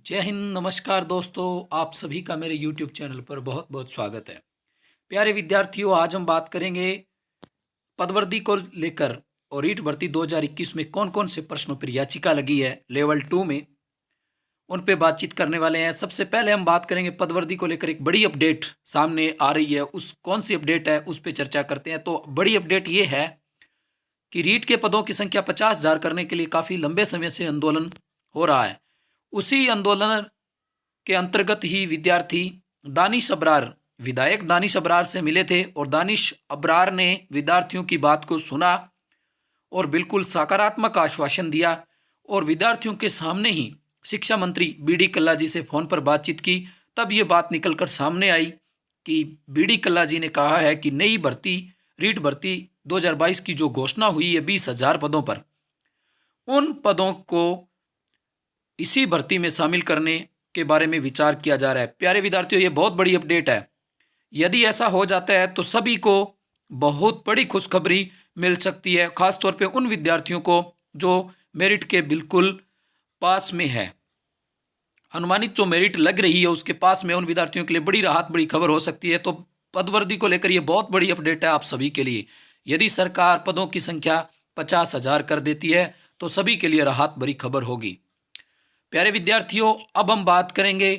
जय हिंद। नमस्कार दोस्तों, आप सभी का मेरे YouTube चैनल पर बहुत बहुत स्वागत है। प्यारे विद्यार्थियों, आज हम बात करेंगे पदवर्दी को लेकर और रीट भर्ती 2021 में कौन कौन से प्रश्नों पर याचिका लगी है लेवल 2 में, उन पे बातचीत करने वाले हैं। सबसे पहले हम बात करेंगे पदवर्दी को लेकर एक बड़ी अपडेट सामने आ रही है, उस कौन सी अपडेट है उस पर चर्चा करते हैं। तो बड़ी अपडेट ये है कि रीट के पदों की संख्या 50,000 करने के लिए काफ़ी लंबे समय से आंदोलन हो रहा है। उसी आंदोलन के अंतर्गत ही विद्यार्थी दानिश अबरार, विधायक दानिश अबरार से मिले थे और दानिश अबरार ने विद्यार्थियों की बात को सुना और बिल्कुल सकारात्मक आश्वासन दिया और विद्यार्थियों के सामने ही शिक्षा मंत्री बीडी कल्ला जी से फ़ोन पर बातचीत की। तब ये बात निकलकर सामने आई कि बीडी कल्ला जी ने कहा है कि नई भर्ती रीट भर्ती 2022 की जो घोषणा हुई है 20,000 पदों पर, उन पदों को इसी भर्ती में शामिल करने के बारे में विचार किया जा रहा है। प्यारे विद्यार्थियों, ये बहुत बड़ी अपडेट है। यदि ऐसा हो जाता है तो सभी को बहुत बड़ी खुशखबरी मिल सकती है, खासतौर पे उन विद्यार्थियों को जो मेरिट के बिल्कुल पास में है, अनुमानित जो मेरिट लग रही है उसके पास में, उन विद्यार्थियों के लिए बड़ी राहत, बड़ी खबर हो सकती है। तो पदवर्दी को लेकर ये बहुत बड़ी अपडेट है आप सभी के लिए। यदि सरकार पदों की संख्या 50,000 कर देती है तो सभी के लिए राहत भरी खबर होगी। प्यारे विद्यार्थियों, अब हम बात करेंगे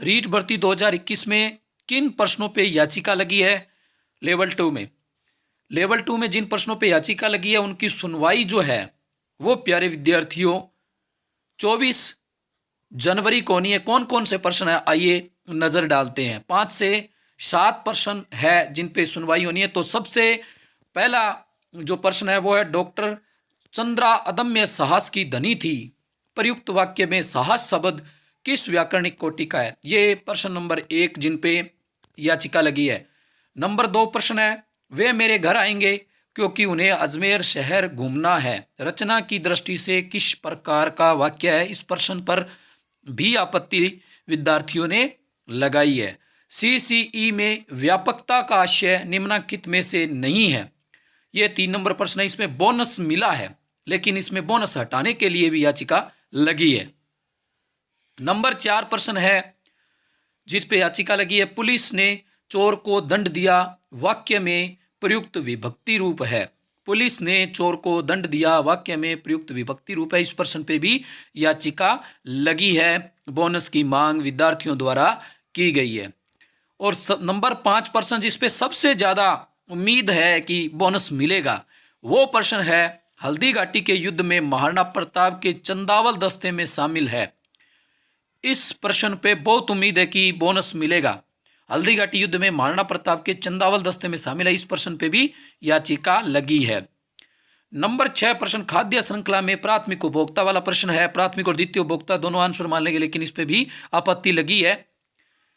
रीट भर्ती 2021 में किन प्रश्नों पे याचिका लगी है लेवल 2 में। लेवल 2 में जिन प्रश्नों पे याचिका लगी है उनकी सुनवाई जो है वो प्यारे विद्यार्थियों 24 जनवरी को होनी है। कौन कौन से प्रश्न है आइए नज़र डालते हैं। 5 से 7 प्रश्न है जिन पे सुनवाई होनी है। तो सबसे पहला जो प्रश्न है वो है, डॉक्टर चंद्रा अदम्य साहस की धनी थी, प्रयुक्त वाक्य में साहस शब्द किस व्याकरणिक कोटि का है। ये प्रश्न नंबर 1 जिन पे याचिका लगी है। नंबर 2 प्रश्न है, वे मेरे घर आएंगे क्योंकि उन्हें अजमेर शहर घूमना है, रचना की दृष्टि से किस प्रकार का वाक्य है। इस प्रश्न पर भी आपत्ति विद्यार्थियों ने लगाई है। CCE में व्यापकता का आशय निम्नलिखित में से नहीं है। ये 3 नंबर प्रश्न है। इसमें बोनस मिला है लेकिन इसमें बोनस हटाने के लिए भी याचिका लगी है। नंबर 4 प्रश्न है जिस पे याचिका लगी है, पुलिस ने चोर को दंड दिया, वाक्य में प्रयुक्त विभक्ति रूप है। पुलिस ने चोर को दंड दिया, वाक्य में प्रयुक्त विभक्ति रूप है। इस प्रश्न पे भी याचिका लगी है। बोनस की मांग विद्यार्थियों द्वारा की गई है। और नंबर 5 प्रश्न जिस पे सबसे ज्यादा उम्मीद है कि बोनस मिलेगा वो प्रश्न है, हल्दी घाटी के युद्ध में महाराणा प्रताप के चंदावल दस्ते में शामिल है। इस प्रश्न पे बहुत उम्मीद है कि बोनस मिलेगा। हल्दी घाटी युद्ध में महाराणा प्रताप के चंदावल दस्ते में शामिल है। इस प्रश्न पे भी याचिका लगी है। नंबर 6 प्रश्न, खाद्य श्रृंखला में प्राथमिक उपभोक्ता वाला प्रश्न है। प्राथमिक और द्वितीय उपभोक्ता दोनों आंसर मान लेंगे लेकिन इस पे भी आपत्ति लगी है।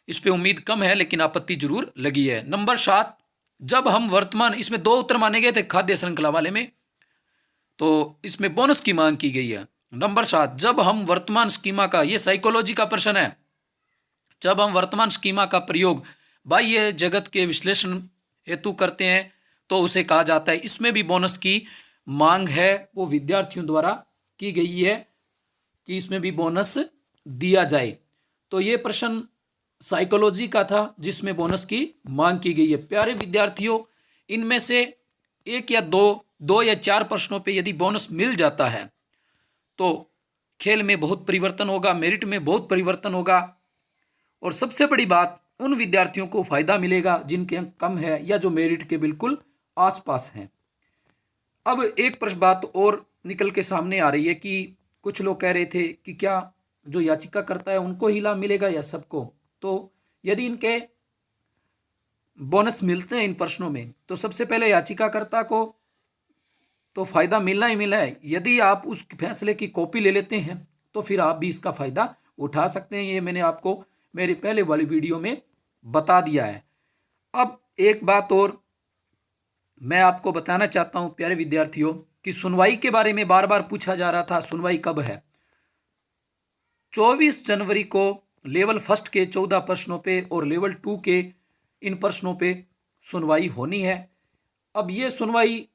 इस पे उम्मीद कम है लेकिन आपत्ति जरूर लगी है। नंबर 7, जब हम वर्तमान, इसमें 2 उत्तर माने गए थे खाद्य श्रृंखला वाले में, तो इसमें बोनस की मांग की गई है। नंबर 7, जब हम वर्तमान स्कीमा का, ये साइकोलॉजी का प्रश्न है, जब हम वर्तमान स्कीमा का प्रयोग बाह्य जगत के विश्लेषण हेतु करते हैं तो उसे कहा जाता है। इसमें भी बोनस की मांग है, वो विद्यार्थियों द्वारा की गई है कि इसमें भी बोनस दिया जाए। तो ये प्रश्न साइकोलॉजी का था जिसमें बोनस की मांग की गई है। प्यारे विद्यार्थियों, इनमें से एक या दो या 4 प्रश्नों पे यदि बोनस मिल जाता है तो खेल में बहुत परिवर्तन होगा, मेरिट में बहुत परिवर्तन होगा और सबसे बड़ी बात, उन विद्यार्थियों को फायदा मिलेगा जिनके अंक कम है या जो मेरिट के बिल्कुल आसपास हैं। अब एक प्रश्न बात और निकल के सामने आ रही है कि कुछ लोग कह रहे थे कि क्या जो याचिका करता है उनको ही लाभ मिलेगा या सबको। तो यदि इनके बोनस मिलते हैं इन प्रश्नों में तो सबसे पहले याचिकाकर्ता को तो फायदा मिलना ही मिला है। यदि आप उस फैसले की कॉपी ले लेते हैं तो फिर आप भी इसका फायदा उठा सकते हैं। ये मैंने आपको मेरी पहले वाली वीडियो में बता दिया है। अब एक बात और मैं आपको बताना चाहता हूं प्यारे विद्यार्थियों कि सुनवाई के बारे में बार बार पूछा जा रहा था, सुनवाई कब है। 24 जनवरी को लेवल 1 के 14 प्रश्नों पे और लेवल 2 के इन प्रश्नों पे सुनवाई होनी है। अब ये सुनवाई,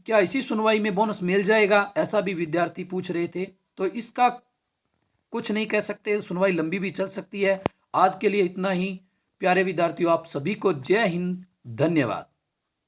क्या इसी सुनवाई में बोनस मिल जाएगा, ऐसा भी विद्यार्थी पूछ रहे थे। तो इसका कुछ नहीं कह सकते, सुनवाई लंबी भी चल सकती है। आज के लिए इतना ही। प्यारे विद्यार्थियों, आप सभी को जय हिंद, धन्यवाद।